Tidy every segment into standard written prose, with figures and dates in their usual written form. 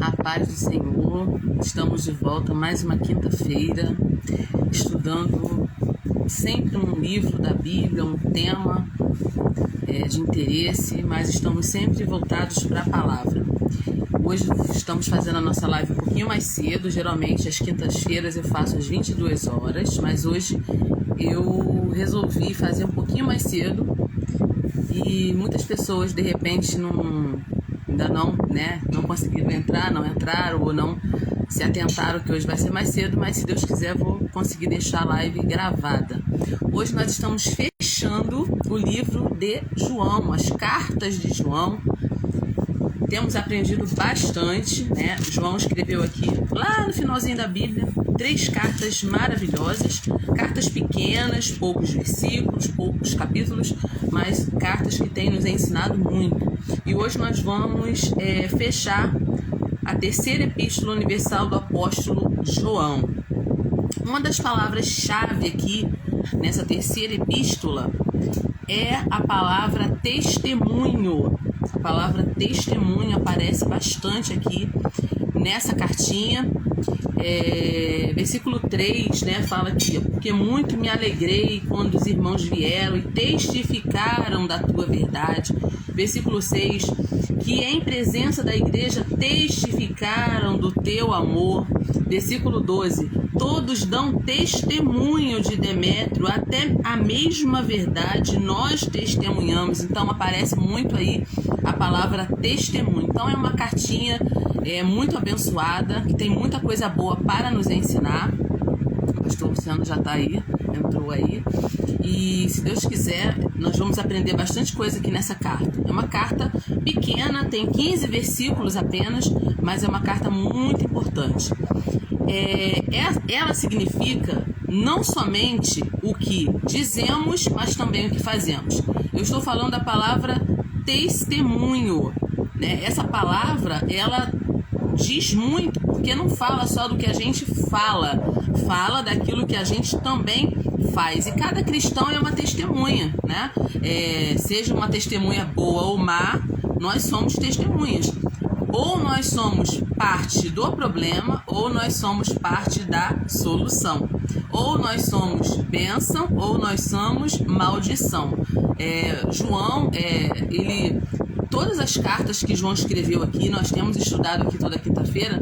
A paz do Senhor, estamos de volta mais uma quinta-feira, estudando sempre um livro da Bíblia, um tema de interesse, mas estamos sempre voltados para a palavra. Hoje estamos fazendo a nossa live um pouquinho mais cedo, geralmente às quintas-feiras eu faço às 22 horas, mas hoje eu resolvi fazer um pouquinho mais cedo e muitas pessoas de repente ainda não conseguiram entrar, não entraram ou não se atentaram que hoje vai ser mais cedo, mas se Deus quiser vou conseguir deixar a live gravada. Hoje nós estamos fechando o livro de João, as cartas de João. Temos aprendido bastante, né? João escreveu aqui, lá no finalzinho da Bíblia, 3 cartas maravilhosas, cartas pequenas, poucos versículos, poucos capítulos, mas cartas que têm nos ensinado muito. E hoje nós vamos fechar a terceira epístola universal do apóstolo João. Uma das palavras-chave aqui, nessa terceira epístola, é a palavra testemunho. A palavra testemunho aparece bastante aqui nessa cartinha. Versículo 3, fala aqui: porque muito me alegrei quando os irmãos vieram e testificaram da tua verdade. Versículo 6, que em presença da igreja testificaram do teu amor. Versículo 12, todos dão testemunho de Demétrio, até a mesma verdade nós testemunhamos. Então aparece muito aí a palavra testemunho. Então é uma cartinha muito abençoada, que tem muita coisa boa para nos ensinar. O pastor Luciano já está aí, entrou aí. E se Deus quiser, nós vamos aprender bastante coisa aqui nessa carta. É uma carta pequena, tem 15 versículos apenas, mas é uma carta muito importante. Ela significa não somente o que dizemos, mas também o que fazemos. Eu estou falando da palavra testemunho, né? Essa palavra, ela diz muito, porque não fala só do que a gente fala daquilo que a gente também faz. E cada cristão é uma testemunha, né? Seja uma testemunha boa ou má, nós somos testemunhas. Ou nós somos parte do problema, ou nós somos parte da solução. Ou nós somos bênção, ou nós somos maldição. João, todas as cartas que João escreveu aqui, nós temos estudado aqui toda quinta-feira,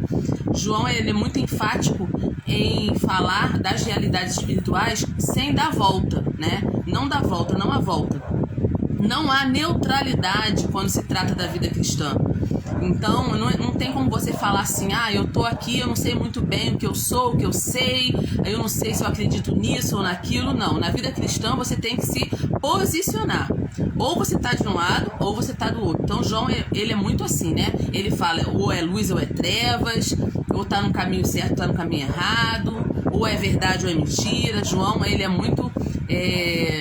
João ele é muito enfático em falar das realidades espirituais sem dar volta, né? Não dar volta, não há volta. Não há neutralidade quando se trata da vida cristã. Então, não tem como você falar assim, eu tô aqui, eu não sei muito bem o que eu sou, o que eu sei, eu não sei se eu acredito nisso ou naquilo. Não, na vida cristã você tem que se posicionar. Ou você tá de um lado, ou você tá do outro. Então, João, ele é muito assim, né? Ele fala, ou é luz ou é trevas, ou tá no caminho certo, tá no caminho errado, ou é verdade ou é mentira. João, ele é muito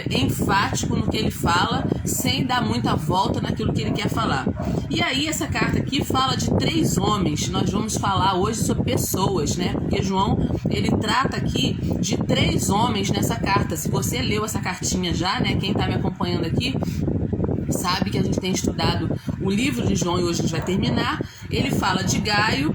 enfático no que ele fala, sem dar muita volta naquilo que ele quer falar. E aí essa carta aqui fala de 3 homens. Nós vamos falar hoje sobre pessoas, né? Porque João, ele trata aqui de 3 homens nessa carta. Se você leu essa cartinha já, né? Quem está me acompanhando aqui sabe que a gente tem estudado o livro de João e hoje a gente vai terminar. Ele fala de Gaio,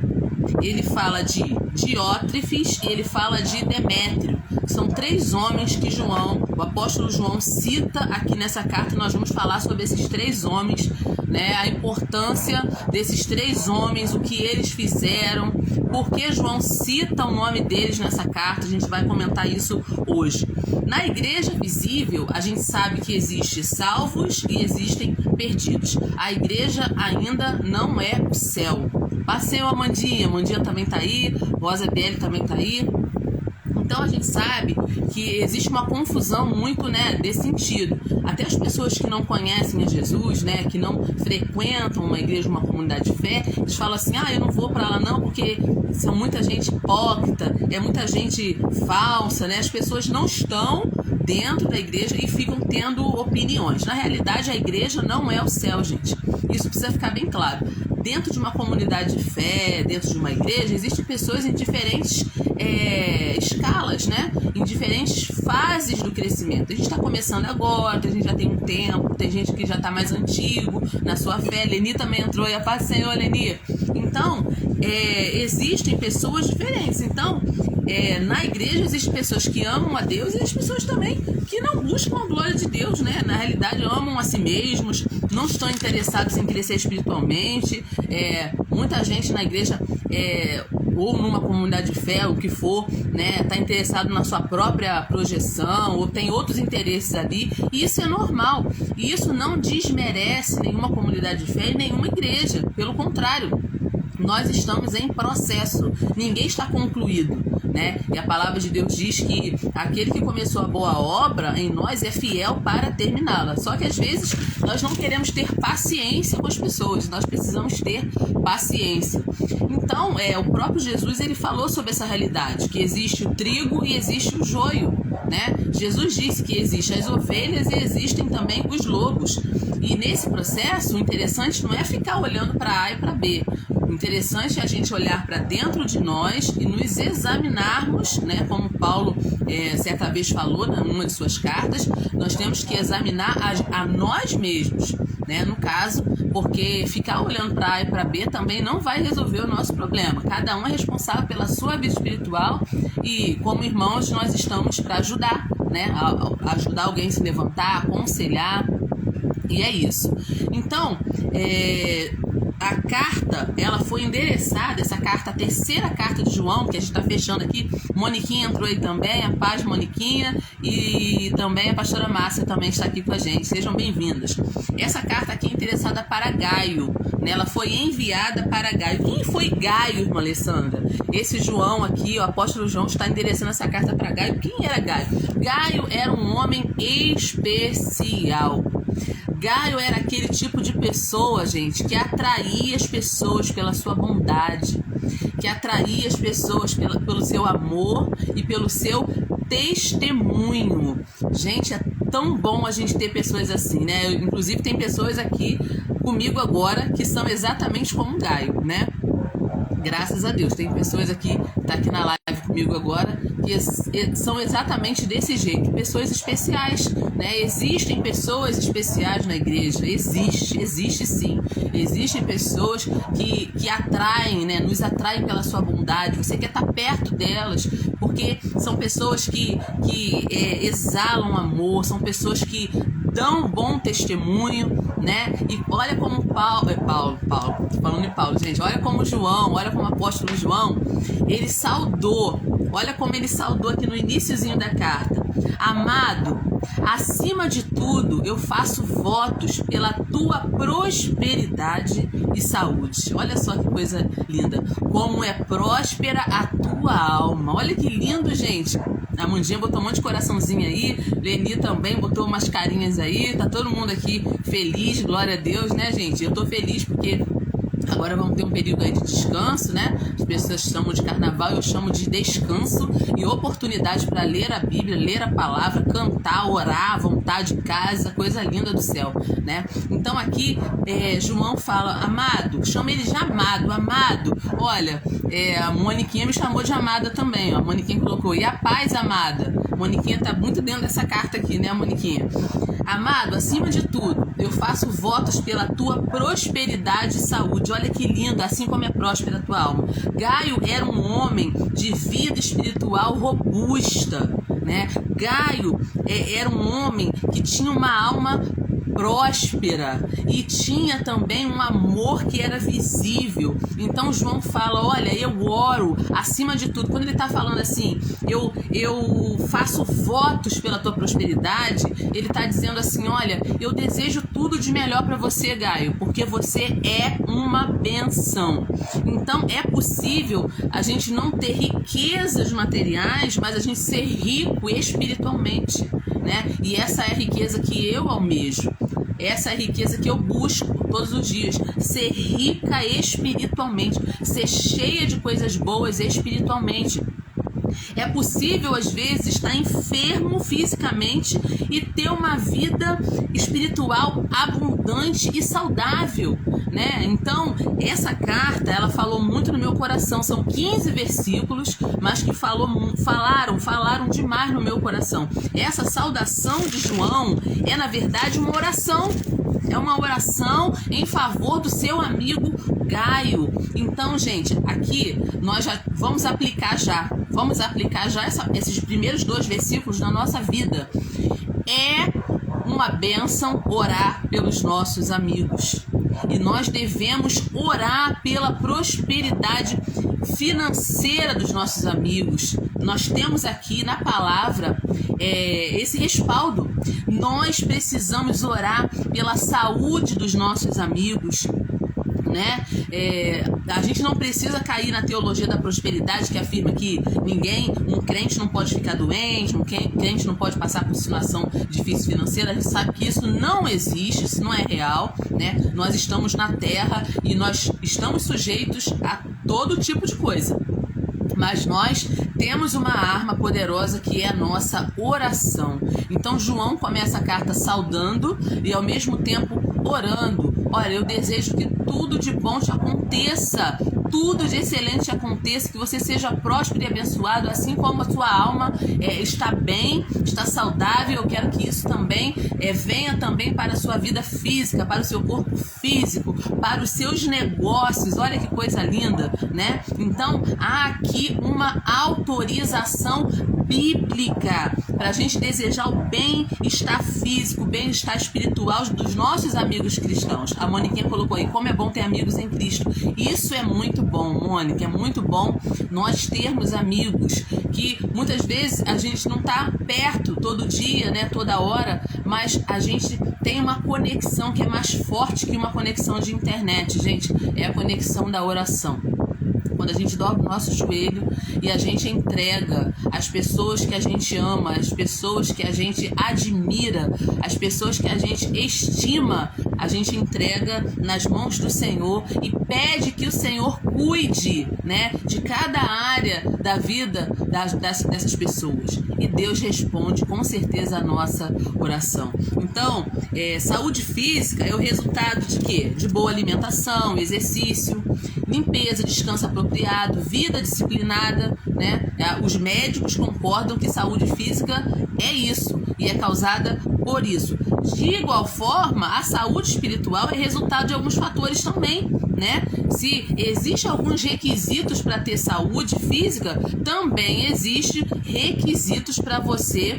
ele fala de Diótrefes e ele fala de Demétrio. São 3 homens que o apóstolo João cita aqui nessa carta. Nós vamos falar sobre esses 3 homens, né? A importância desses 3 homens, o que eles fizeram, por que João cita o nome deles nessa carta. A gente vai comentar isso hoje. Na igreja visível, a gente sabe que existe salvos e existem perdidos. A igreja ainda não é o céu. Passeio Amandinha também tá aí, Rosa BL também tá aí. Então a gente sabe que existe uma confusão muito, né, desse sentido. Até as pessoas que não conhecem a Jesus, né, que não frequentam uma igreja, uma comunidade de fé, eles falam assim, eu não vou para lá não, porque são muita gente hipócrita, é muita gente falsa, né? As pessoas não estão dentro da igreja e ficam tendo opiniões. Na realidade, a igreja não é o céu, gente. Isso precisa ficar bem claro. Dentro de uma comunidade de fé, dentro de uma igreja, existem pessoas em diferentes escalas, né? Em diferentes fases do crescimento. A gente está começando agora, a gente já tem um tempo, tem gente que já está mais antigo na sua fé. Leni também entrou, e a paz do Senhor, Leni. Então, existem pessoas diferentes. Então, na igreja existem pessoas que amam a Deus e as pessoas também que não buscam a glória de Deus, né? Na realidade, amam a si mesmos, não estão interessados em crescer espiritualmente. Muita gente na igreja, ou numa comunidade de fé, o que for, né, está interessado na sua própria projeção, ou tem outros interesses ali, e isso é normal. E isso não desmerece nenhuma comunidade de fé e nenhuma igreja. Pelo contrário, nós estamos em processo, ninguém está concluído, né? E a palavra de Deus diz que aquele que começou a boa obra em nós é fiel para terminá-la. Só que às vezes nós não queremos ter paciência com as pessoas, nós precisamos ter paciência. Então, o próprio Jesus, ele falou sobre essa realidade, que existe o trigo e existe o joio, né? Jesus disse que existem as ovelhas e existem também os lobos. E nesse processo, o interessante não é ficar olhando para A e para B. O interessante é a gente olhar para dentro de nós e nos examinarmos, né? Como Paulo certa vez falou numa de suas cartas, nós temos que examinar a nós mesmos, né? No caso, porque ficar olhando para A e para B também não vai resolver o nosso problema. Cada um é responsável pela sua vida espiritual e, como irmãos, nós estamos para ajudar, né? Ajudar alguém a se levantar, aconselhar, e é isso. Então, a carta, ela foi endereçada, essa carta, a terceira carta de João, que a gente está fechando aqui. Moniquinha entrou aí também, a paz Moniquinha, e também a pastora Márcia também está aqui com a gente. Sejam bem-vindas. Essa carta aqui é interessada para Gaio, né? Ela foi enviada para Gaio. Quem foi Gaio, irmã Alessandra? Esse João aqui, o apóstolo João, está endereçando essa carta para Gaio. Quem era Gaio? Gaio era um homem especial. Gaio era aquele tipo de pessoa, gente, que atraía as pessoas pela sua bondade, que atraía as pessoas pelo seu amor e pelo seu testemunho. Gente, é tão bom a gente ter pessoas assim, né? Inclusive tem pessoas aqui comigo agora que são exatamente como Gaio, né? Graças a Deus, tem pessoas aqui, tá aqui na live comigo agora, que são exatamente desse jeito, pessoas especiais, né? Existem pessoas especiais na igreja, existe sim. Existem pessoas que atraem, né? Nos atraem pela sua bondade, você quer estar perto delas, porque são pessoas que exalam amor, são pessoas que dão bom testemunho, né? E olha como Paulo, falando em Paulo, gente, olha como João, olha como o apóstolo João, ele saudou, olha como ele saudou aqui no iniciozinho da carta: amado, acima de tudo eu faço votos pela tua prosperidade e saúde. Olha só que coisa linda, como é próspera a tua alma. Olha que lindo, gente. A Mundinha botou um monte de coraçãozinho aí, Leni também botou umas carinhas aí, tá todo mundo aqui feliz, glória a Deus, né, gente? Eu tô feliz porque agora vamos ter um período aí de descanso, né? As pessoas chamam de carnaval, eu chamo de descanso e oportunidade para ler a Bíblia, ler a palavra, cantar, orar à vontade de casa, coisa linda do céu, né? Então aqui João fala: amado, chama ele de amado, olha, a Moniquinha me chamou de amada também, ó. A Moniquinha colocou: e a paz, amada. A Moniquinha tá muito dentro dessa carta aqui, né, Moniquinha? Amado, acima de tudo, eu faço votos pela tua prosperidade e saúde. Olha que lindo, assim como é próspera a tua alma. Gaio era um homem de vida espiritual robusta, né? Gaio era um homem que tinha uma alma próspera e tinha também um amor que era visível. Então João fala: olha, eu oro acima de tudo. Quando ele está falando assim, eu faço votos pela tua prosperidade, ele está dizendo assim: olha, eu desejo tudo de melhor para você, Gaio, porque você é uma benção. Então é possível a gente não ter riquezas materiais, mas a gente ser rico espiritualmente, né? E essa é a riqueza que eu almejo. Essa é a riqueza que eu busco todos os dias. Ser rica espiritualmente, ser cheia de coisas boas espiritualmente. É possível, às vezes, estar enfermo fisicamente e ter uma vida espiritual abundante e saudável, né? Então, essa carta, ela falou muito no meu coração. São 15 versículos, mas que falaram demais no meu coração. Essa saudação de João é, na verdade, uma oração. É uma oração em favor do seu amigo Gaio. Então, gente, aqui nós já vamos aplicar já esses primeiros 2 versículos na nossa vida. É uma bênção orar pelos nossos amigos. E nós devemos orar pela prosperidade financeira dos nossos amigos. Nós temos aqui na palavra esse respaldo. Nós precisamos orar pela saúde dos nossos amigos, né? A gente não precisa cair na teologia da prosperidade, que afirma que um crente não pode ficar doente, um crente não pode passar por situação difícil financeira. A gente sabe que isso não existe, isso não é real, né? Nós estamos na terra e nós estamos sujeitos a todo tipo de coisa. Mas nós temos uma arma poderosa que é a nossa oração. Então João começa a carta saudando e ao mesmo tempo orando. Olha, eu desejo que tudo de bom te aconteça, tudo de excelente te aconteça, que você seja próspero e abençoado, assim como a sua alma está bem, está saudável. Eu quero que isso também venha também para a sua vida física, para o seu corpo físico, para os seus negócios. Olha que coisa linda, né? Então, há aqui uma autorização bíblica para a gente desejar o bem-estar físico, o bem-estar espiritual dos nossos amigos cristãos. A Moniquinha colocou aí, como é bom ter amigos em Cristo. Isso é muito bom, Mônica, é muito bom nós termos amigos que muitas vezes a gente não está perto todo dia, né, toda hora, mas a gente tem uma conexão que é mais forte que uma conexão de internet, gente, é a conexão da oração. Quando a gente dobra o nosso joelho e a gente entrega as pessoas que a gente ama, as pessoas que a gente admira, as pessoas que a gente estima, a gente entrega nas mãos do Senhor e pede que o Senhor cuide, né, de cada área da vida dessas pessoas. E Deus responde com certeza a nossa oração. Então, saúde física é o resultado de quê? De boa alimentação, exercício, limpeza, descanso apropriado, vida disciplinada, né? Os médicos concordam que saúde física é isso e é causada por isso. De igual forma, a saúde espiritual é resultado de alguns fatores também, né? Se existem alguns requisitos para ter saúde física, também existem requisitos para você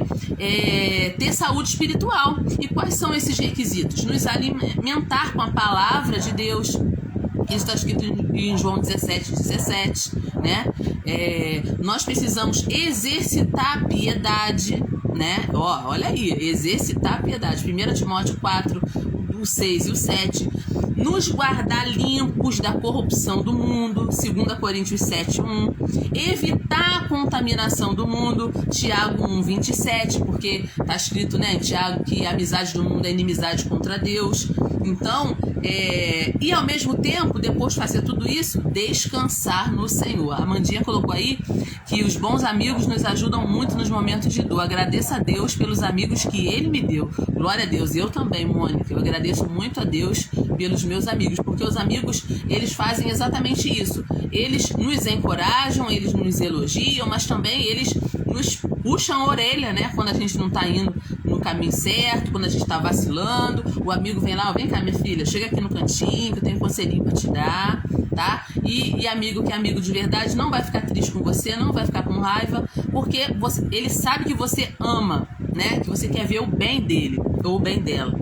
ter saúde espiritual. E quais são esses requisitos? Nos alimentar com a palavra de Deus. Isso está escrito em João 17, né? Nós precisamos exercitar a piedade, né? Olha aí, exercitar a piedade. 1 Timóteo 4, o 6 e o 7. Nos guardar limpos da corrupção do mundo, 2 Coríntios 7:1. Evitar a contaminação do mundo, Tiago 1:27, porque está escrito, né, em Tiago, que a amizade do mundo é inimizade contra Deus. Então, e ao mesmo tempo, depois de fazer tudo isso, descansar no Senhor. A Mandinha colocou aí que os bons amigos nos ajudam muito nos momentos de dor. Agradeça a Deus pelos amigos que Ele me deu. Glória a Deus. Eu também, Mônica. Eu agradeço muito a Deus pelos meus amigos, porque os amigos, eles fazem exatamente isso. Eles nos encorajam, eles nos elogiam, mas também eles nos puxam a orelha, né? Quando a gente não está indo no caminho certo, quando a gente está vacilando, o amigo vem lá, vem cá, minha filha, chega aqui no cantinho, que eu tenho um conselhinho para te dar, tá? E amigo que é amigo de verdade não vai ficar triste com você, não vai ficar com raiva, porque ele sabe que você ama, né? Que você quer ver o bem dele ou o bem dela.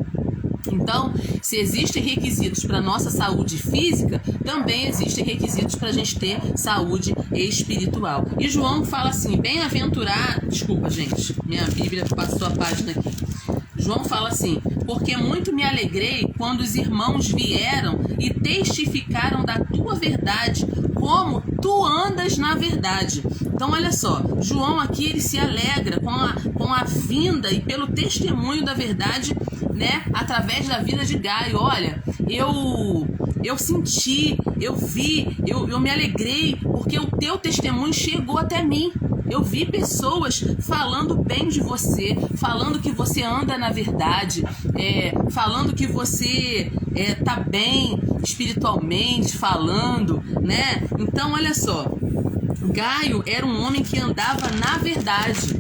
Então, se existem requisitos para nossa saúde física, também existem requisitos para a gente ter saúde espiritual. E João fala assim, bem-aventurado... Desculpa, gente, minha Bíblia passou a página aqui. João fala assim, porque muito me alegrei quando os irmãos vieram e testificaram da tua verdade, como tu andas na verdade. Então, olha só, João aqui ele se alegra com a vinda e pelo testemunho da verdade, né, através da vida de Gaio. Olha, eu senti, eu vi, eu me alegrei, porque o teu testemunho chegou até mim. Eu vi pessoas falando bem de você, falando que você anda na verdade, falando que você tá bem espiritualmente, falando, né? Então, olha só, Gaio era um homem que andava na verdade.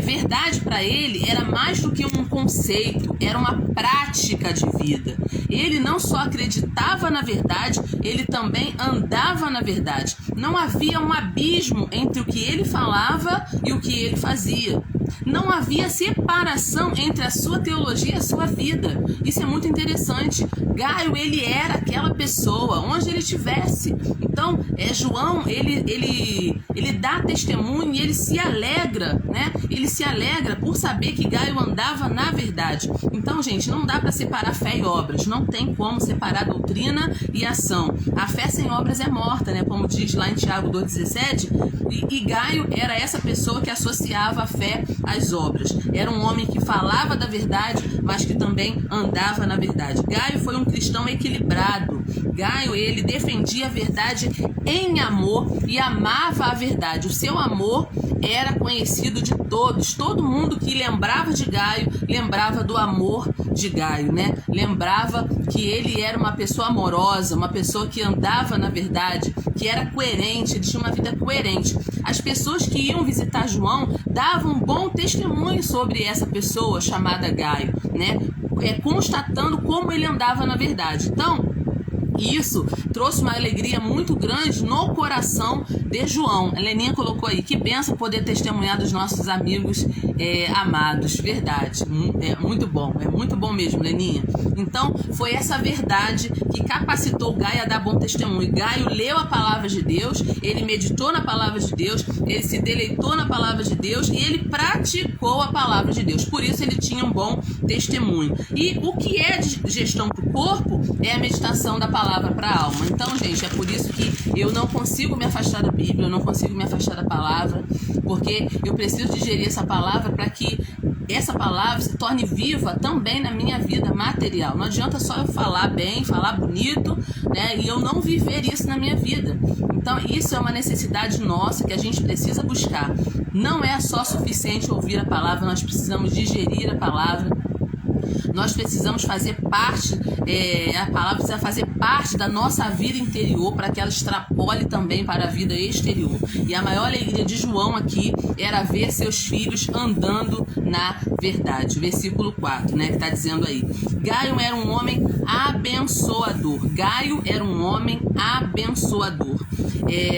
Verdade para ele era mais do que um conceito, era uma prática de vida. vida. Ele não só acreditava na verdade, ele também andava na verdade. Não havia um abismo entre o que ele falava e o que ele fazia. Não havia separação entre a sua teologia e a sua vida. Isso é muito interessante. Gaio, ele era aquela pessoa, onde ele estivesse. Então, João, ele dá testemunho e ele se alegra, né? Ele se alegra por saber que Gaio andava na verdade. Então, gente, não dá para separar fé e obras. Não tem como separar doutrina e ação. A fé sem obras é morta, né? Como diz lá em Tiago 2,17. E Gaio era essa pessoa que associava a fé às obras. Era um homem que falava da verdade, mas que também andava na verdade. Gaio foi um cristão equilibrado. Gaio, ele defendia a verdade em amor e amava a verdade. O seu amor era conhecido de todos. Todo mundo que lembrava de Gaio, lembrava do amor de Gaio, né? Lembrava que ele era uma pessoa amorosa, uma pessoa que andava na verdade, que era coerente, ele tinha uma vida coerente. As pessoas que iam visitar João davam um bom testemunho sobre essa pessoa chamada Gaio, né? Constatando como ele andava na verdade. Então, isso trouxe uma alegria muito grande no coração de João. A Leninha colocou aí, que benção poder testemunhar dos nossos amigos amados. Verdade, é muito bom mesmo, Leninha. Então, foi essa verdade que capacitou Gaio a dar bom testemunho. Gaio leu a palavra de Deus, ele meditou na palavra de Deus, ele se deleitou na palavra de Deus e ele praticou a palavra de Deus. Por isso, ele tinha um bom testemunho. E o que é de gestão para o corpo é a meditação da palavra para a alma. Então, gente, é por isso que eu não consigo me afastar da Bíblia, eu não consigo me afastar da palavra, porque eu preciso digerir essa palavra para que essa palavra se torne viva também na minha vida material. Não adianta só eu falar bem, falar bonito, né, e eu não viver isso na minha vida. Então, isso é uma necessidade nossa que a gente precisa buscar. Não é só suficiente ouvir a palavra, nós precisamos digerir a palavra. Nós precisamos fazer parte, a palavra precisa fazer parte da nossa vida interior para que ela extrapole também para a vida exterior. E a maior alegria de João aqui era ver seus filhos andando na verdade. Versículo 4, né, que está dizendo aí. Gaio era um homem abençoador. Gaio era um homem abençoador.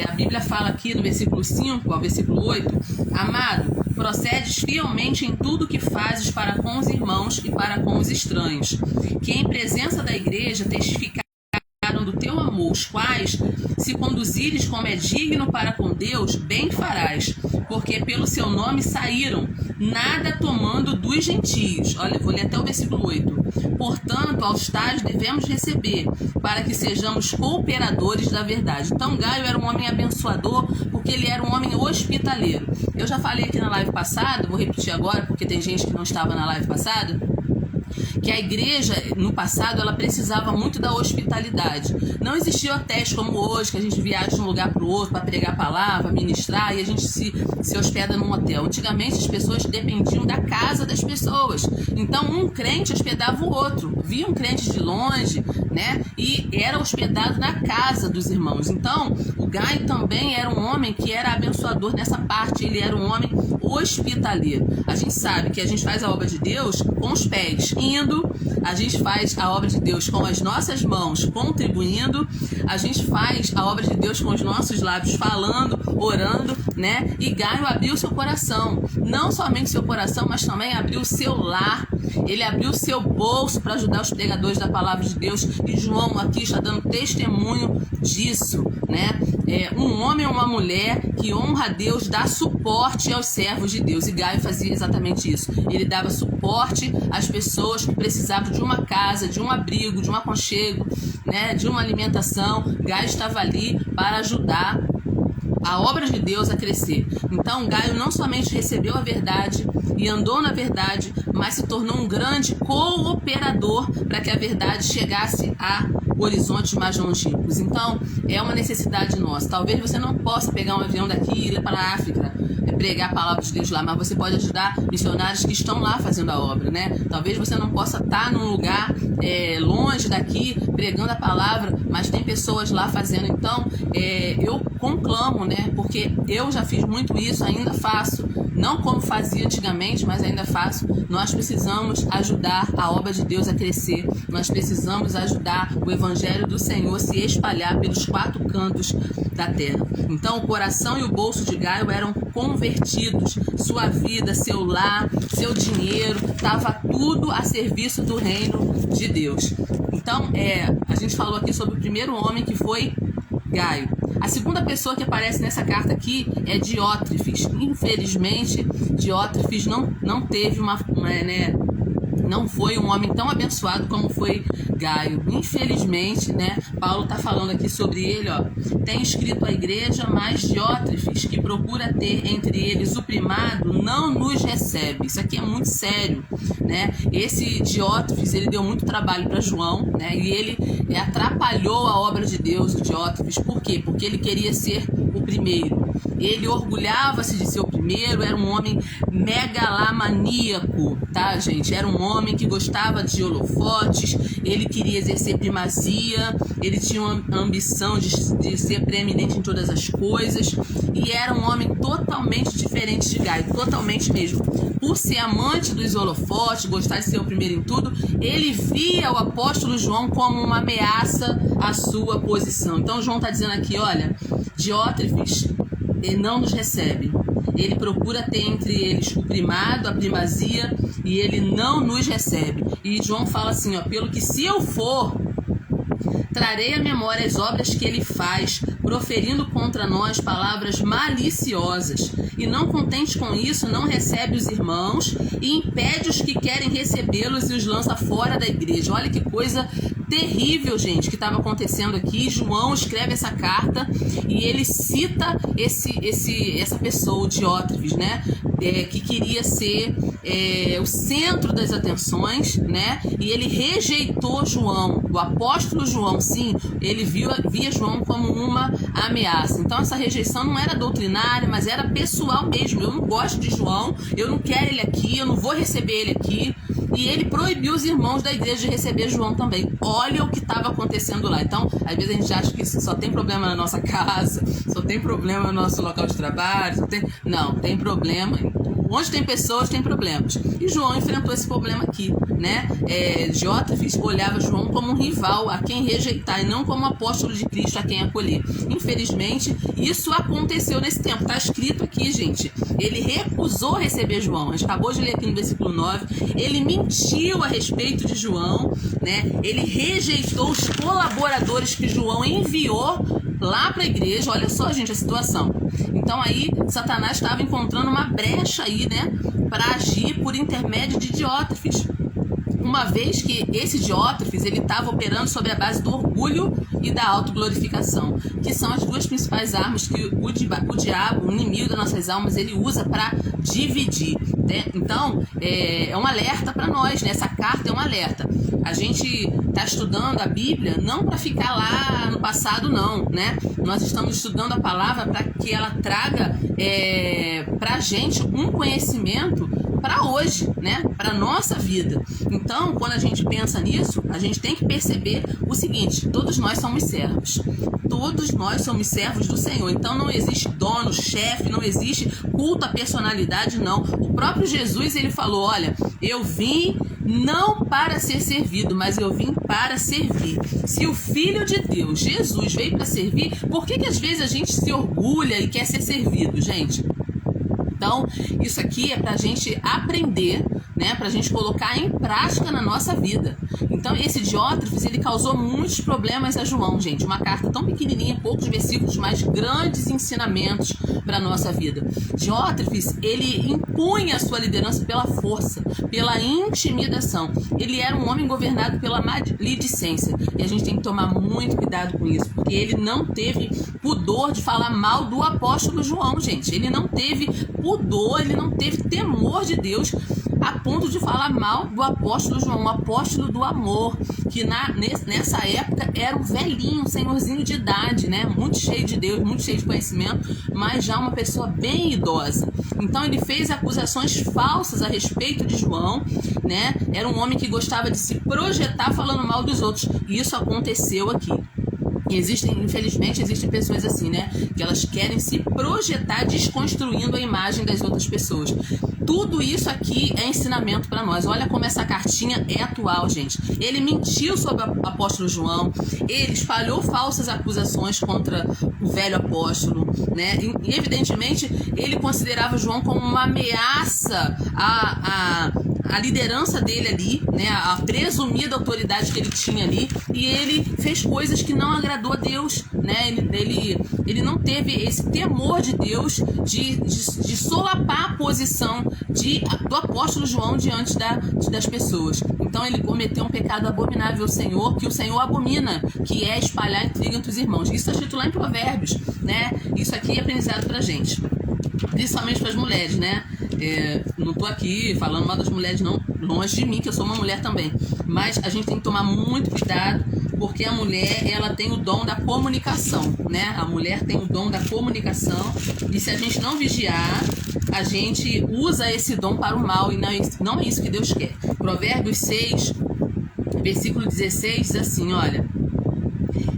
A Bíblia fala aqui no versículo 5 ao versículo 8, amado, procedes fielmente em tudo que fazes para com os irmãos e para com os estranhos, que em presença da igreja testificaram do teu amor, os quais, se conduzires como é digno para com Deus, bem farás, porque pelo seu nome saíram, nada tomando dos gentios. Olha, vou ler até o versículo 8. Portanto, aos tais devemos receber, para que sejamos cooperadores da verdade. Então, Gaio era um homem abençoador, porque ele era um homem hospitaleiro. Eu já falei aqui na live passada, vou repetir agora, porque tem gente que não estava na live passada, que a igreja, no passado, ela precisava muito da hospitalidade. Não existia hotéis como hoje, que a gente viaja de um lugar para o outro para pregar a palavra, ministrar, e a gente se hospeda num hotel. Antigamente, as pessoas dependiam da casa das pessoas. Então, um crente hospedava o outro. Via um crente de longe, né? E era hospedado na casa dos irmãos. Então, o Gaio também era um homem que era abençoador nessa parte. Ele era um homem hospitaleiro. A gente sabe que a gente faz a obra de Deus com os pés indo, a gente faz a obra de Deus com as nossas mãos contribuindo, a gente faz a obra de Deus com os nossos lábios falando, orando, né? E Gaio abriu seu coração, não somente seu coração, mas também abriu o seu lar. Ele abriu o seu bolso para ajudar os pregadores da palavra de Deus, e João aqui está dando testemunho disso, né? Um homem ou uma mulher que honra a Deus, dá suporte aos servos de Deus, e Gaio fazia exatamente isso. Ele dava suporte às pessoas que precisavam de uma casa, de um abrigo, de um aconchego, né? De uma alimentação. Gaio estava ali para ajudar a obra de Deus a crescer. Então, Gaio não somente recebeu a verdade e andou na verdade, mas se tornou um grande cooperador para que a verdade chegasse a horizontes mais longínquos. Então, é uma necessidade nossa. Talvez você não possa pegar um avião daqui e ir para a África, pregar a palavra de Deus lá, mas você pode ajudar missionários que estão lá fazendo a obra, né? Talvez você não possa estar num lugar longe daqui, pregando a palavra, mas tem pessoas lá fazendo. Então, eu conclamo, né? Porque eu já fiz muito isso, ainda faço, não como fazia antigamente, mas ainda faço. Nós precisamos ajudar a obra de Deus a crescer. Nós precisamos ajudar o Evangelho do Senhor a se espalhar pelos 4 cantos da terra. Então, o coração e o bolso de Gaio eram convertidos. Sua vida, seu lar, seu dinheiro, estava tudo a serviço do reino de Deus. Então, a gente falou aqui sobre o primeiro homem, que foi Gaio. A segunda pessoa que aparece nessa carta aqui é Diótrefes. Infelizmente, Diótrefes não teve não foi um homem tão abençoado como foi Gaio. Infelizmente, né? Paulo está falando aqui sobre ele, ó. Tem escrito à igreja, mas Diótrefes, que procura ter entre eles o primado, não nos recebe. Isso aqui é muito sério, né? Esse Diótrefes, ele deu muito trabalho para João, né? E ele atrapalhou a obra de Deus, o Diótrefes. Por quê? Porque ele queria ser o primeiro. Ele orgulhava-se de ser o primeiro, era um homem megalamaníaco, tá, gente? Era um homem que gostava de holofotes, ele queria exercer primazia, ele tinha uma ambição de ser preeminente em todas as coisas, e era um homem totalmente diferente de Gaio, totalmente mesmo. Por ser amante dos holofotes, gostar de ser o primeiro em tudo, ele via o apóstolo João como uma ameaça à sua posição. Então João está dizendo aqui, olha, Diótrefes, ele não nos recebe. Ele procura ter entre eles o primado, a primazia, e ele não nos recebe. E João fala assim, ó, pelo que se eu for, trarei à memória as obras que ele faz, proferindo contra nós palavras maliciosas. E não contente com isso, não recebe os irmãos e impede os que querem recebê-los e os lança fora da igreja. Olha que coisa terrível, gente, que estava acontecendo aqui. João escreve essa carta e ele cita essa pessoa, o Diótrefes, né? Que queria ser o centro das atenções, né? E ele rejeitou João, o apóstolo João. Sim, ele via João como uma ameaça. Então essa rejeição não era doutrinária, mas era pessoal mesmo. Eu não gosto de João, eu não quero ele aqui, eu não vou receber ele aqui. E ele proibiu os irmãos da igreja de receber João também. Olha o que estava acontecendo lá. Então, às vezes a gente acha que só tem problema na nossa casa, só tem problema no nosso local de trabalho. Não, tem problema. Onde tem pessoas, tem problemas. E João enfrentou esse problema aqui, né? Diótrefes olhava João como um rival a quem rejeitar e não como apóstolo de Cristo a quem acolher. Infelizmente, isso aconteceu nesse tempo. Está escrito aqui, gente. Ele recusou receber João. A gente acabou de ler aqui no versículo 9. Ele mentiu a respeito de João, né? Ele rejeitou os colaboradores que João enviou lá para a igreja. Olha só, gente, a situação. Então aí Satanás estava encontrando uma brecha aí, né, para agir por intermédio de Diótrefes. Uma vez que esse Diótrefes, ele estava operando sobre a base do orgulho e da autoglorificação, que são as duas principais armas que o diabo, o inimigo das nossas almas, ele usa para dividir, né? Então, é um alerta para nós, né? Essa carta é um alerta. A gente está estudando a Bíblia não para ficar lá no passado, não, né? Nós estamos estudando a palavra para que ela traga para a gente um conhecimento para hoje, né? Para nossa vida. Então, quando a gente pensa nisso, a gente tem que perceber o seguinte: todos nós somos servos. Todos nós somos servos do Senhor. Então não existe dono, chefe, não existe culto à personalidade, não. O próprio Jesus, ele falou: olha, eu vim não para ser servido, mas eu vim para servir. Se o Filho de Deus, Jesus, veio para servir, por que às vezes a gente se orgulha e quer ser servido, gente? Então, isso aqui é para a gente aprender, né? Para a gente colocar em prática na nossa vida. Então, esse Diótrefes, ele causou muitos problemas a João, gente. Uma carta tão pequenininha, poucos versículos, mas grandes ensinamentos para a nossa vida. Diótrefes, ele impunha a sua liderança pela força, pela intimidação. Ele era um homem governado pela maledicência. E a gente tem que tomar muito cuidado com isso, porque ele não teve pudor de falar mal do apóstolo João, gente. Ele não teve pudor, ele não teve temor de Deus a ponto de falar mal do apóstolo João, o apóstolo do amor, que nessa época era um velhinho, um senhorzinho de idade, né? Muito cheio de Deus, muito cheio de conhecimento, mas já uma pessoa bem idosa. Então ele fez acusações falsas a respeito de João, né? Era um homem que gostava de se projetar falando mal dos outros, e isso aconteceu aqui. Infelizmente, existem pessoas assim, né? Que elas querem se projetar desconstruindo a imagem das outras pessoas. Tudo isso aqui é ensinamento para nós. Olha como essa cartinha é atual, gente. Ele mentiu sobre o apóstolo João, ele espalhou falsas acusações contra o velho apóstolo, né? E evidentemente, ele considerava João como uma ameaça à liderança dele ali, né? A presumida autoridade que ele tinha ali, e ele fez coisas que não agradou a Deus, né? Ele não teve esse temor de Deus de solapar a posição do apóstolo João diante das pessoas. Então ele cometeu um pecado abominável ao Senhor, que o Senhor abomina, que é espalhar intriga entre os irmãos. Isso está escrito lá em Provérbios, né? Isso aqui é aprendizado pra gente, principalmente para as mulheres, né? Não tô aqui falando mal das mulheres, não, longe de mim, que eu sou uma mulher também, mas a gente tem que tomar muito cuidado, porque a mulher, ela tem o dom da comunicação, né? A mulher tem o dom da comunicação, e se a gente não vigiar, a gente usa esse dom para o mal, e não é isso que Deus quer. Provérbios 6, versículo 16, diz assim, olha: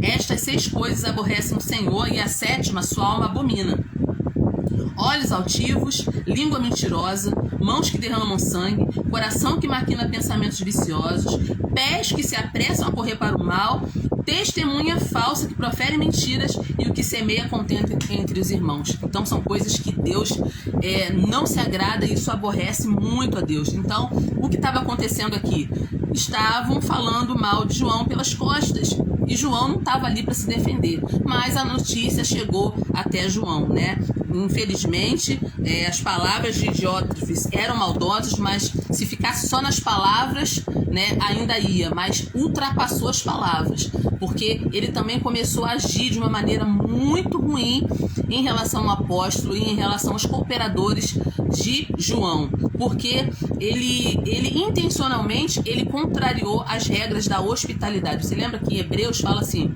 estas 6 coisas aborrecem o Senhor, e a 7ª sua alma abomina: olhos altivos, língua mentirosa, mãos que derramam sangue, coração que maquina pensamentos viciosos, pés que se apressam a correr para o mal, testemunha falsa que profere mentiras e o que semeia contenda entre os irmãos. Então são coisas que Deus não se agrada, e isso aborrece muito a Deus. Então o que estava acontecendo aqui? Estavam falando mal de João pelas costas, e João não estava ali para se defender, mas a notícia chegou até João, né? Infelizmente, as palavras de Diótrefes eram maldosas, mas se ficasse só nas palavras, né, ainda ia, mas ultrapassou as palavras, porque ele também começou a agir de uma maneira muito ruim em relação ao apóstolo e em relação aos cooperadores de João, porque ele intencionalmente ele contrariou as regras da hospitalidade. Você lembra que em Hebreus fala assim: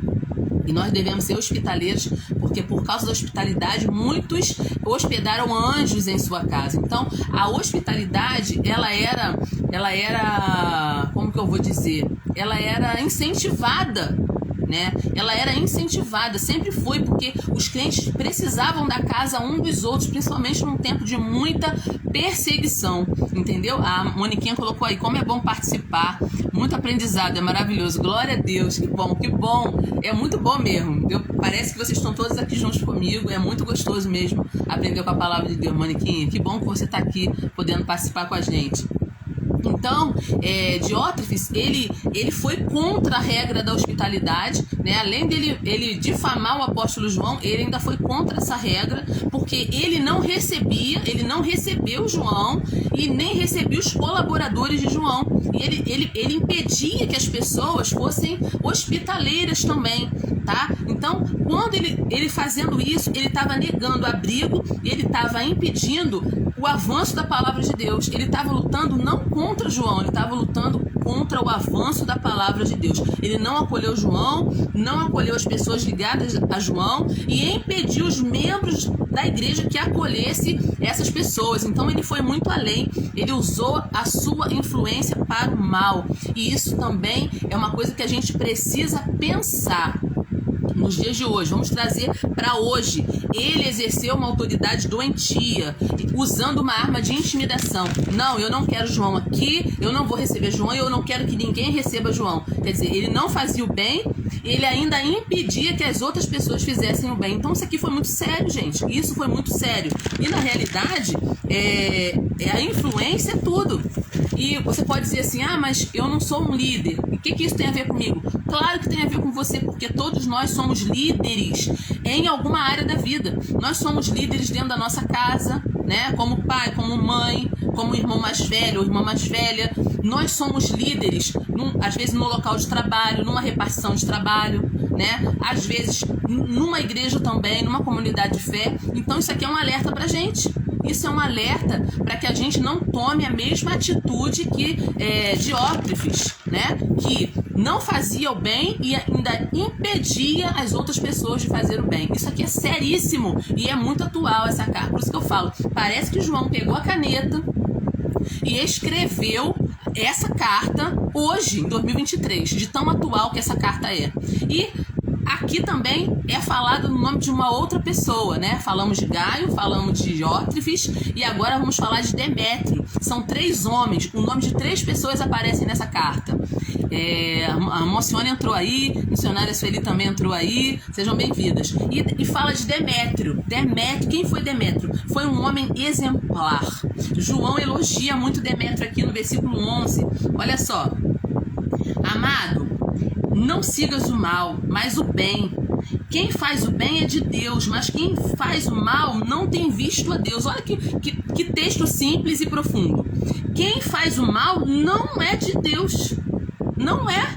e nós devemos ser hospitaleiros, porque por causa da hospitalidade muitos hospedaram anjos em sua casa. Então a hospitalidade ela era, como que eu vou dizer, ela era incentivada, né? Ela era incentivada, sempre foi, porque os crentes precisavam da casa um dos outros, principalmente num tempo de muita perseguição, entendeu? A Moniquinha colocou aí, como é bom participar, muito aprendizado, é maravilhoso, glória a Deus, que bom, é muito bom mesmo, parece que vocês estão todos aqui juntos comigo, é muito gostoso mesmo aprender com a palavra de Deus, Moniquinha, que bom que você está aqui podendo participar com a gente. Então, Diótrefes, ele foi contra a regra da hospitalidade, né? Além dele ele difamar o apóstolo João, ele ainda foi contra essa regra, porque ele não recebeu João e nem recebia os colaboradores de João. E ele impedia que as pessoas fossem hospitaleiras também, tá? Então, quando ele fazendo isso, ele estava negando abrigo, ele estava impedindo o avanço da palavra de Deus. Ele estava lutando não contra João, ele estava lutando contra o avanço da palavra de Deus. Ele não acolheu João, não acolheu as pessoas ligadas a João e impediu os membros da igreja que acolhesse essas pessoas. Então ele foi muito além, ele usou a sua influência para o mal. E isso também é uma coisa que a gente precisa pensar nos dias de hoje. Vamos trazer para hoje. Ele exerceu uma autoridade doentia, usando uma arma de intimidação. Não, eu não quero João aqui, eu não vou receber João, eu não quero que ninguém receba João. Quer dizer, ele não fazia o bem, ele ainda impedia que as outras pessoas fizessem o bem. Então isso aqui foi muito sério, gente. Isso foi muito sério. E na realidade, a influência é tudo. E você pode dizer assim, mas eu não sou um líder. E o que isso tem a ver comigo? Claro que tem a ver com você, porque todos nós somos líderes em alguma área da vida. Nós somos líderes dentro da nossa casa, né? Como pai, como mãe, como irmão mais velho ou irmã mais velha. Nós somos líderes, às vezes no local de trabalho, numa repartição de trabalho, né? Às vezes numa igreja também, numa comunidade de fé. Então isso aqui é um alerta pra gente. Isso é um alerta para que a gente não tome a mesma atitude que Diótrefes, né? Que não fazia o bem e ainda impedia as outras pessoas de fazer o bem. Isso aqui é seríssimo e é muito atual essa carta. Por isso que eu falo, parece que João pegou a caneta e escreveu essa carta hoje, em 2023, de tão atual que essa carta é. E Aqui também é falado no nome de uma outra pessoa, né? Falamos de Gaio, falamos de Diótrefes e agora vamos falar de Demétrio. São 3 homens, o nome de 3 pessoas aparecem nessa carta. A Mocione entrou aí, missionária Sueli também entrou aí, sejam bem-vindas. E fala de Demétrio. Demétrio, quem foi Demétrio? Foi um homem exemplar. João elogia muito Demétrio aqui no versículo 11. Olha só. Amado, não sigas o mal, mas o bem. Quem faz o bem é de Deus, mas quem faz o mal não tem visto a Deus. Olha que texto simples e profundo. Quem faz o mal não é de Deus. Não é.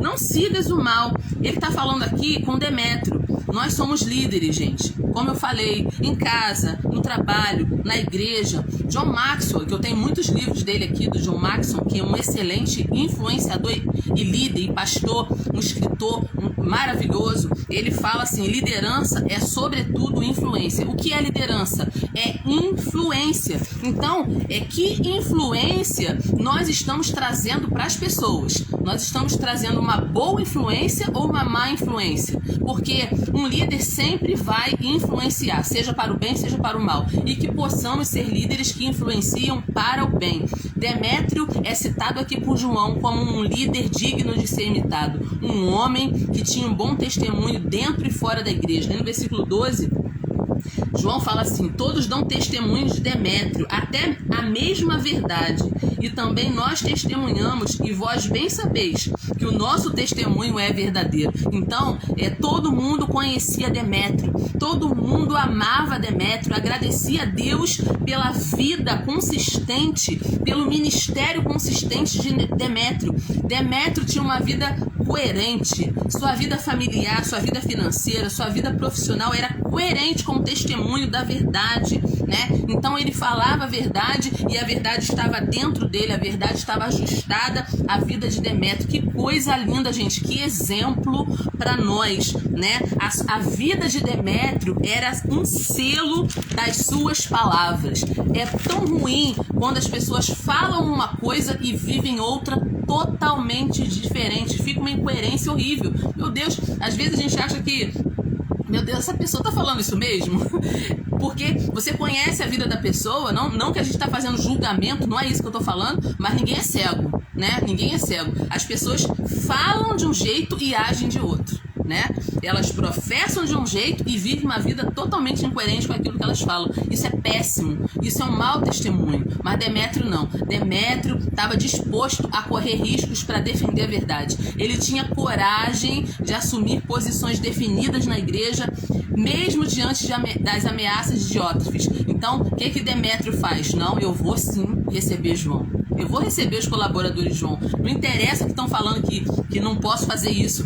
Não sigas o mal. Ele está falando aqui com Demétrio. Nós somos líderes, gente. Como eu falei, em casa, no trabalho, na igreja. John Maxwell, que eu tenho muitos livros dele aqui, do John Maxwell, que é um excelente influenciador e líder, e pastor, um escritor maravilhoso. Ele fala assim, liderança é sobretudo influência. O que é liderança? É influência. Então, que influência nós estamos trazendo para as pessoas? Nós estamos trazendo uma boa influência ou uma má influência? Porque um líder sempre vai influenciar, seja para o bem, seja para o mal. E que possamos ser líderes que influenciam para o bem. Demétrio é citado aqui por João como um líder digno de ser imitado. Um homem que tinha um bom testemunho dentro e fora da igreja. No versículo 12, João fala assim, todos dão testemunho de Demétrio, até a mesma verdade. E também nós testemunhamos, e vós bem sabeis que o nosso testemunho é verdadeiro. Então, todo mundo conhecia Demétrio, todo mundo amava Demétrio, agradecia a Deus pela vida consistente, pelo ministério consistente de Demétrio. Demétrio tinha uma vida coerente, sua vida familiar, sua vida financeira, sua vida profissional era coerente com o testemunho da verdade, né? Então ele falava a verdade e a verdade estava dentro dele, a verdade estava ajustada à vida de Demétrio. Que coisa linda, gente, que exemplo para nós, né? A vida de Demétrio era um selo das suas palavras. É tão ruim quando as pessoas falam uma coisa e vivem outra totalmente diferente, fica uma incoerência horrível. Meu Deus, às vezes a gente acha que, meu Deus, essa pessoa tá falando isso mesmo? Porque você conhece a vida da pessoa, não que a gente tá fazendo julgamento, não é isso que eu tô falando, mas ninguém é cego, né? Ninguém é cego. As pessoas falam de um jeito e agem de outro, né? Elas professam de um jeito e vivem uma vida totalmente incoerente com aquilo que elas falam. Isso é péssimo, isso é um mau testemunho. Mas Demétrio não. Demétrio estava disposto a correr riscos para defender a verdade. Ele tinha coragem de assumir posições definidas na igreja, mesmo diante das ameaças de Diótrefes. Então, o que Demétrio faz? Não, eu vou sim receber João. Eu vou receber os colaboradores de João. Não interessa que estão falando que não posso fazer isso.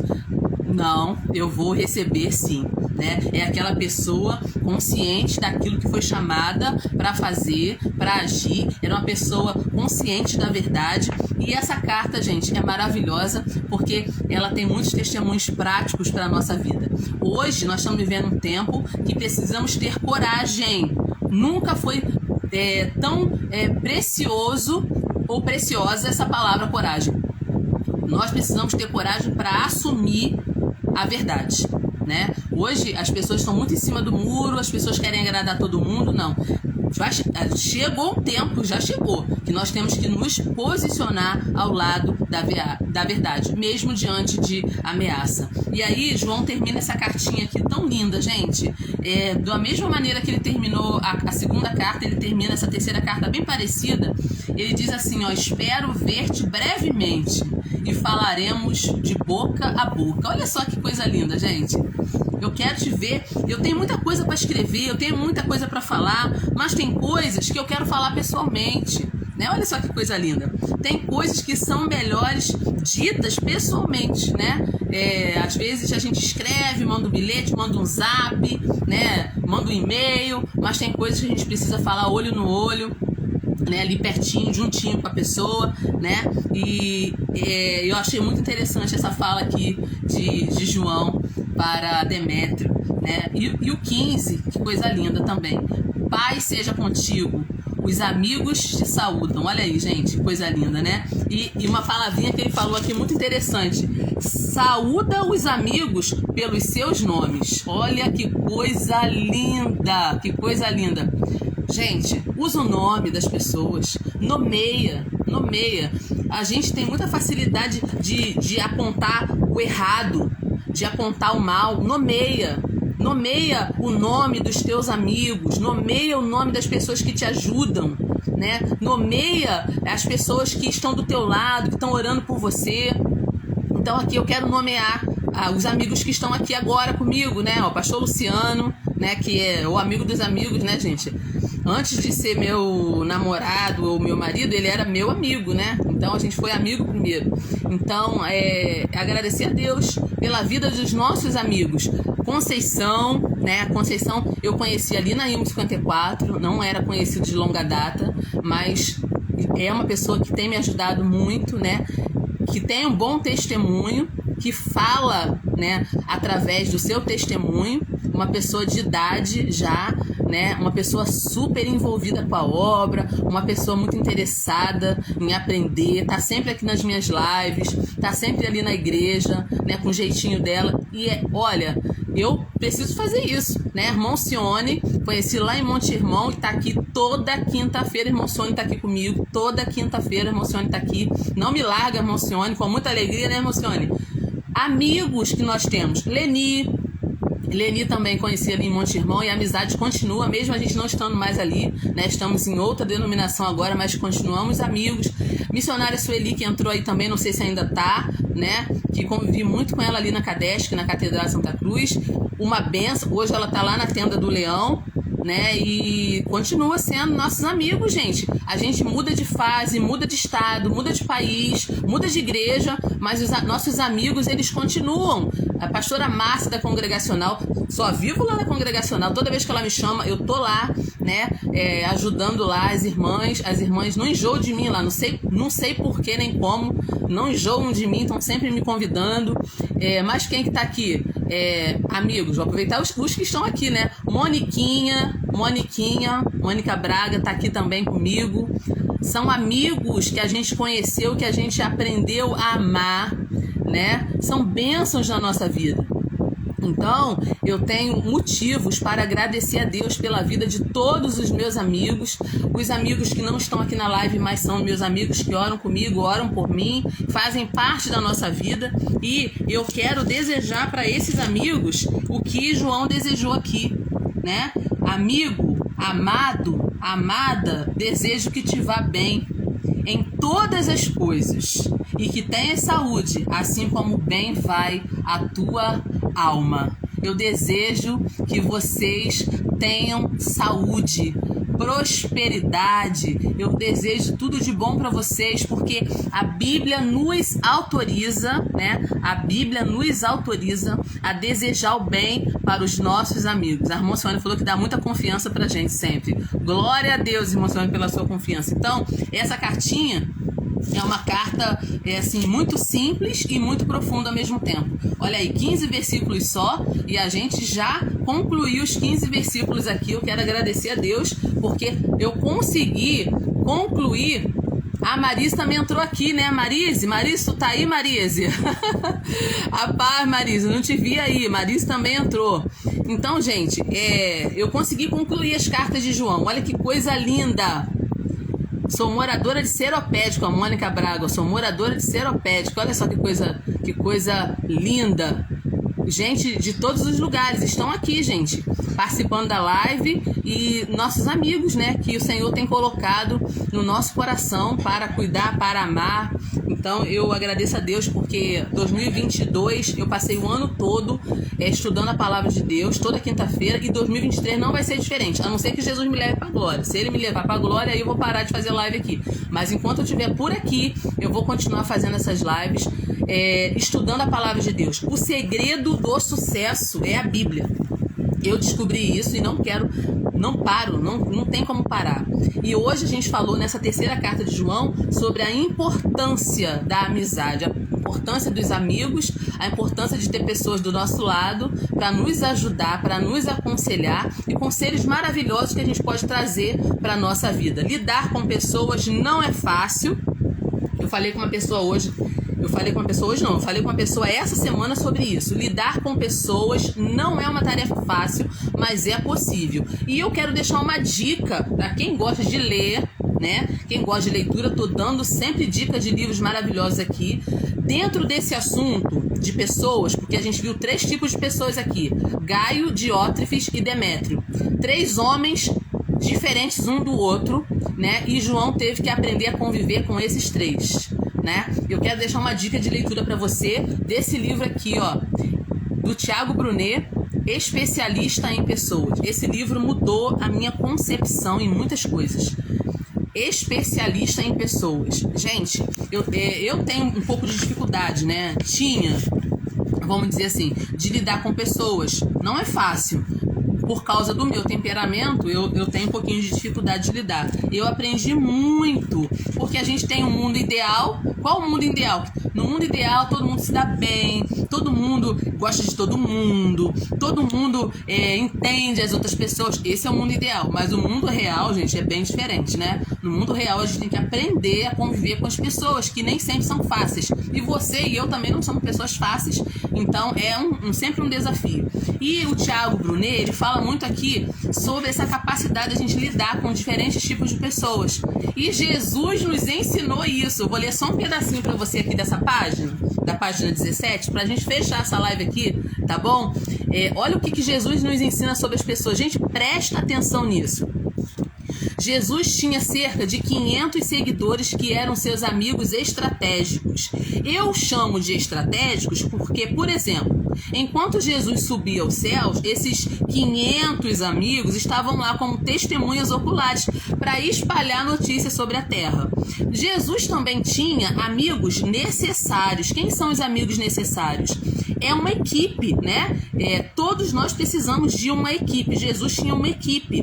Não, eu vou receber sim, né? É aquela pessoa consciente daquilo que foi chamada para fazer, para agir. Era uma pessoa consciente da verdade. E essa carta, gente, é maravilhosa porque ela tem muitos testemunhos práticos para a nossa vida. Hoje nós estamos vivendo um tempo que precisamos ter coragem. Nunca foi tão precioso ou preciosa essa palavra coragem. Nós precisamos ter coragem para assumir a verdade, né? Hoje as pessoas estão muito em cima do muro, as pessoas querem agradar todo mundo, não. Chegou um tempo, já chegou, que nós temos que nos posicionar ao lado da verdade, mesmo diante de ameaça. E aí João termina essa cartinha aqui tão linda, gente. Da mesma maneira que ele terminou a segunda carta, ele termina essa terceira carta bem parecida. Ele diz assim, ó, espero ver-te brevemente e falaremos de boca a boca. Olha só que coisa linda, gente. Eu quero te ver, eu tenho muita coisa para escrever, eu tenho muita coisa para falar, mas tem coisas que eu quero falar pessoalmente, né? Olha só que coisa linda. Tem coisas que são melhores ditas pessoalmente, né? Às vezes a gente escreve, manda um bilhete, manda um zap, né? Manda um e-mail, mas tem coisas que a gente precisa falar olho no olho, né, ali pertinho, juntinho com a pessoa, né? E eu achei muito interessante essa fala aqui de João para Demétrio, né? E o 15, que coisa linda também. Paz seja contigo, os amigos te saúdam. Olha aí, gente, que coisa linda, né? E uma palavrinha que ele falou aqui muito interessante. saúda os amigos pelos seus nomes. Olha que coisa linda, que coisa linda. Gente, usa o nome das pessoas, nomeia. A gente tem muita facilidade de apontar o errado, de apontar o mal. Nomeia o nome dos teus amigos, nomeia o nome das pessoas que te ajudam, né? Nomeia as pessoas que estão do teu lado, que estão orando por você. Então aqui eu quero nomear os amigos que estão aqui agora comigo, né? O pastor Luciano, né? Que é o amigo dos amigos, né, gente? Antes de ser meu namorado ou meu marido, ele era meu amigo, né? Então a gente foi amigo primeiro. Então, agradecer a Deus pela vida dos nossos amigos. Conceição, né? Conceição eu conheci ali na IMO 54, não era conhecido de longa data, mas é uma pessoa que tem me ajudado muito, né? Que tem um bom testemunho, que fala, né, através do seu testemunho, uma pessoa de idade já, né, uma pessoa super envolvida com a obra, uma pessoa muito interessada em aprender, tá sempre aqui nas minhas lives, tá sempre ali na igreja, né, com o jeitinho dela. E olha, eu preciso fazer isso, né? Irmão Cione, conheci lá em Monte Irmão e tá aqui toda quinta-feira. Irmão Cione tá aqui comigo, toda quinta-feira irmão Cione tá aqui. Não me larga, irmão Cione, com muita alegria, né, irmão Cione? Amigos que nós temos, Leni também conheci ali em Monte Irmão, e a amizade continua, mesmo a gente não estando mais ali, né? Estamos em outra denominação agora, mas continuamos amigos. Missionária Sueli, que entrou aí também, não sei se ainda tá, né? Que convivi muito com ela ali na Cadesc, na Catedral Santa Cruz. Uma benção, hoje ela tá lá na Tenda do Leão, né? E continua sendo nossos amigos, gente. A gente muda de fase, muda de estado, muda de país, muda de igreja, mas os nossos amigos, eles continuam. A pastora Márcia da Congregacional, só vivo lá na Congregacional, toda vez que ela me chama, eu tô lá, né, ajudando lá as irmãs não enjoam de mim lá, não sei porquê nem como, não enjoam de mim, estão sempre me convidando. Mas quem que tá aqui? Amigos, vou aproveitar os que estão aqui, né? Mônica Braga tá aqui também comigo. São amigos que a gente conheceu, que a gente aprendeu a amar, né? São bênçãos na nossa vida. Então, eu tenho motivos para agradecer a Deus pela vida de todos os meus amigos, os amigos que não estão aqui na live, mas são meus amigos que oram comigo, oram por mim, fazem parte da nossa vida, e eu quero desejar para esses amigos o que João desejou aqui, né? Amigo, amado, amada, desejo que te vá bem em todas as coisas e que tenhas saúde, assim como bem vai a tua alma. Eu desejo que vocês tenham saúde, prosperidade. Eu desejo tudo de bom para vocês, porque a Bíblia nos autoriza, né? A Bíblia nos autoriza a desejar o bem para os nossos amigos. A irmã Sônia falou que dá muita confiança pra gente sempre. Glória a Deus, irmã Sônia, pela sua confiança. Então, essa cartinha é uma carta assim, muito simples e muito profunda ao mesmo tempo. Olha aí, 15 versículos só, e a gente já concluiu os 15 versículos aqui. Eu quero agradecer a Deus, porque eu consegui concluir. A Marise também entrou aqui, né? Marise, tu tá aí, Marise? A paz, Marise, não te vi aí. Marise também entrou. Então, gente, eu consegui concluir as cartas de João. Olha que coisa linda. Sou moradora de Seropédica, a Mônica Braga. Eu sou moradora de Seropédica. Olha só que coisa linda. Gente de todos os lugares estão aqui, gente, participando da live, e nossos amigos, né, que o Senhor tem colocado no nosso coração para cuidar, para amar. Então eu agradeço a Deus, porque 2022 eu passei o ano todo estudando a palavra de Deus, toda quinta-feira, e 2023 não vai ser diferente, a não ser que Jesus me leve para a glória. Se Ele me levar para a glória, aí eu vou parar de fazer live aqui. Mas enquanto eu estiver por aqui, eu vou continuar fazendo essas lives, estudando a palavra de Deus. O segredo do sucesso é a Bíblia. Eu descobri isso e não paro, não tem como parar. E hoje a gente falou nessa terceira carta de João sobre a importância da amizade, a importância dos amigos, a importância de ter pessoas do nosso lado para nos ajudar, para nos aconselhar, e conselhos maravilhosos que a gente pode trazer para a nossa vida. Lidar com pessoas não é fácil. Eu falei com uma pessoa hoje, falei com uma pessoa hoje não, eu falei com uma pessoa essa semana sobre isso. Lidar com pessoas não é uma tarefa fácil, mas é possível. E eu quero deixar uma dica para quem gosta de ler, né? Quem gosta de leitura, tô dando sempre dicas de livros maravilhosos aqui. Dentro desse assunto de pessoas, porque a gente viu 3 tipos de pessoas aqui: Gaio, Diótrefes e Demétrio. 3 homens diferentes um do outro, né? E João teve que aprender a conviver com esses 3, né? Eu quero deixar uma dica de leitura para você desse livro aqui, ó, do Tiago Brunet, Especialista em Pessoas. Esse livro mudou a minha concepção em muitas coisas. Especialista em pessoas. Gente, eu tenho um pouco de dificuldade, né? Vamos dizer assim, de lidar com pessoas. Não é fácil. Por causa do meu temperamento, eu tenho um pouquinho de dificuldade de lidar. Eu aprendi muito, porque a gente tem um mundo ideal. Qual o mundo ideal? No mundo ideal, todo mundo se dá bem, todo mundo gosta de todo mundo entende as outras pessoas. Esse é o mundo ideal. Mas o mundo real, gente, é bem diferente, né? No mundo real, a gente tem que aprender a conviver com as pessoas, que nem sempre são fáceis. E você e eu também não somos pessoas fáceis. Então, é sempre um desafio. E o Tiago Brunet, ele fala muito aqui sobre essa capacidade de a gente lidar com diferentes tipos de pessoas. E Jesus nos ensinou isso. Eu vou ler só um pedacinho para você aqui dessa página, da página 17, pra gente fechar essa live aqui, tá bom? Olha o que Jesus nos ensina sobre as pessoas. Gente, presta atenção nisso. Jesus tinha cerca de 500 seguidores que eram seus amigos estratégicos. Eu chamo de estratégicos porque, por exemplo, enquanto Jesus subia aos céus, esses 500 amigos estavam lá como testemunhas oculares para espalhar notícias sobre a terra. Jesus também tinha amigos necessários. Quem são os amigos necessários? É uma equipe, né? Todos nós precisamos de uma equipe. Jesus tinha uma equipe.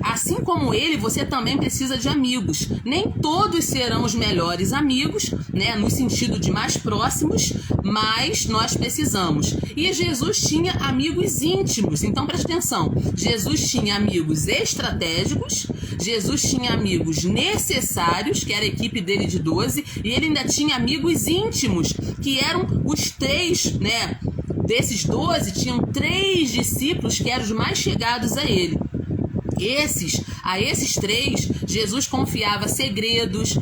Assim como ele, você também precisa de amigos. Nem todos serão os melhores amigos, né? No sentido de mais próximos, mas nós precisamos. E Jesus tinha amigos íntimos. Então, presta atenção. Jesus tinha amigos estratégicos, Jesus tinha amigos necessários, que era a equipe dele de 12, e ele ainda tinha amigos íntimos, que eram os 3, né? Desses 12, tinham 3 discípulos que eram os mais chegados a ele. A esses 3, Jesus confiava segredos,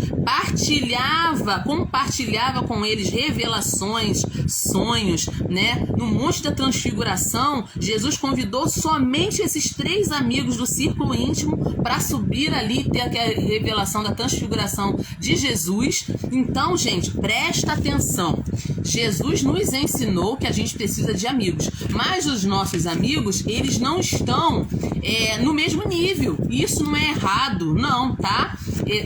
compartilhava com eles revelações, sonhos, né? No Monte da Transfiguração, Jesus convidou somente esses 3 amigos do círculo íntimo para subir ali e ter aquela revelação da transfiguração de Jesus. Então, gente, presta atenção. Jesus nos ensinou que a gente precisa de amigos, mas os nossos amigos, eles não estão no mesmo nível. Isso não é errado, não, tá?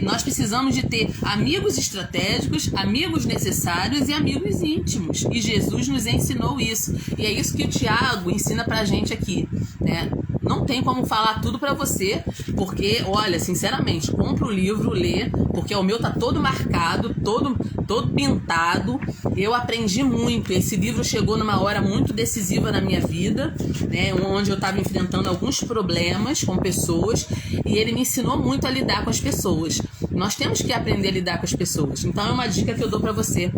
Nós precisamos de ter amigos estratégicos, amigos necessários e amigos íntimos. E Jesus nos ensinou isso. E é isso que o Tiago ensina pra gente aqui, né? Não tem como falar tudo pra você, porque, olha, sinceramente, compra o livro, lê, porque o meu tá todo marcado, todo pintado. Eu aprendi muito. Esse livro chegou numa hora muito decisiva na minha vida, né, onde eu estava enfrentando alguns problemas com pessoas, e ele me ensinou muito a lidar com as pessoas. Nós temos que aprender a lidar com as pessoas. Então é uma dica que eu dou pra você,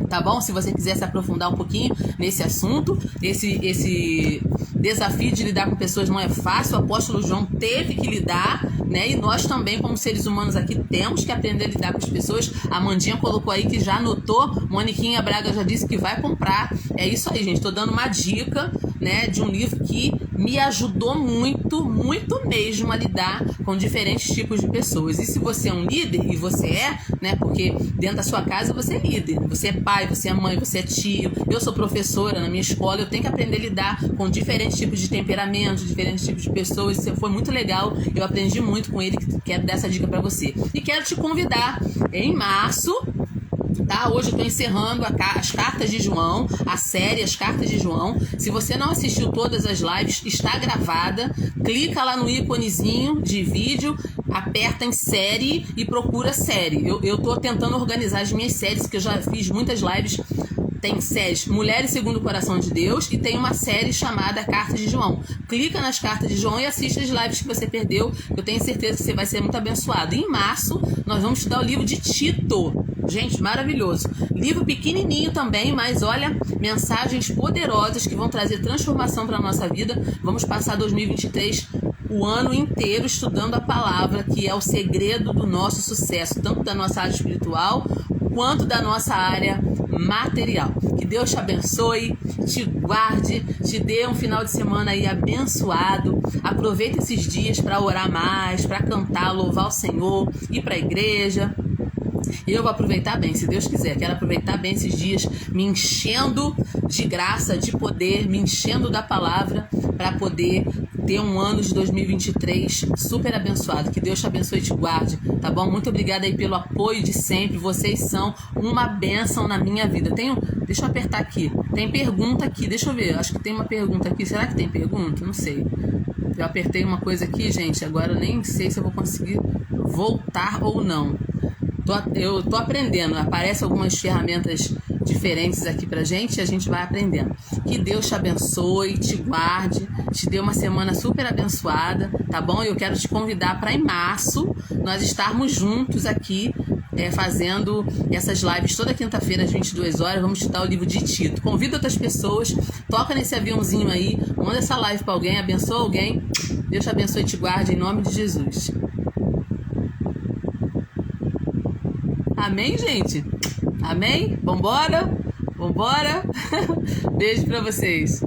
tá bom? Se você quiser se aprofundar um pouquinho nesse assunto, esse desafio de lidar com pessoas não é fácil. O apóstolo João teve que lidar, né? E nós também, como seres humanos aqui, temos que aprender a lidar com as pessoas. A Mandinha colocou aí que já anotou, Moniquinha Braga já disse que vai comprar. É isso aí, gente. Tô dando uma dica, né, de um livro que me ajudou muito, muito mesmo a lidar com diferentes tipos de pessoas. E se você é um líder, e você é, né, porque dentro da sua casa você é líder, você é pai, você é mãe, você é tio, eu sou professora na minha escola, eu tenho que aprender a lidar com diferentes tipos de temperamentos, diferentes tipos de pessoas. Isso foi muito legal, eu aprendi muito com ele, quero dar essa dica pra você. E quero te convidar em março, tá? Hoje eu tô encerrando as cartas de João, a série As Cartas de João. Se você não assistiu todas as lives, está gravada. Clica lá no íconezinho de vídeo, aperta em série e procura série. Eu tô tentando organizar as minhas séries, que eu já fiz muitas lives. Tem séries Mulheres Segundo o Coração de Deus e tem uma série chamada Cartas de João. Clica nas Cartas de João e assiste as lives que você perdeu. Eu tenho certeza que você vai ser muito abençoado. Em março, nós vamos estudar o livro de Tito. Gente, maravilhoso. Livro pequenininho também, mas olha, mensagens poderosas que vão trazer transformação para nossa vida. Vamos passar 2023 o ano inteiro estudando a palavra, que é o segredo do nosso sucesso, tanto da nossa área espiritual quanto da nossa área material. Que Deus te abençoe, te guarde, te dê um final de semana aí abençoado. Aproveita esses dias para orar mais, para cantar, louvar o Senhor, ir para a igreja. E eu vou aproveitar bem, se Deus quiser. Quero aproveitar bem esses dias, me enchendo de graça, de poder, me enchendo da palavra, para poder ter um ano de 2023 super abençoado. Que Deus te abençoe e te guarde, tá bom? Muito obrigada aí pelo apoio de sempre. Vocês são uma bênção na minha vida. Deixa eu apertar aqui. Tem pergunta aqui, deixa eu ver. Acho que tem uma pergunta aqui. Será que tem pergunta? Não sei. Eu apertei uma coisa aqui, gente. Agora eu nem sei se eu vou conseguir voltar ou não. Eu tô aprendendo, aparecem algumas ferramentas diferentes aqui pra gente e a gente vai aprendendo. Que Deus te abençoe, te guarde, te dê uma semana super abençoada, tá bom? Eu quero te convidar para em março nós estarmos juntos aqui fazendo essas lives toda quinta-feira às 22 horas. Vamos estudar o livro de Tito. Convida outras pessoas, toca nesse aviãozinho aí, manda essa live para alguém, abençoa alguém. Deus te abençoe e te guarde em nome de Jesus. Amém, gente? Amém? Vambora? Vambora? Beijo pra vocês.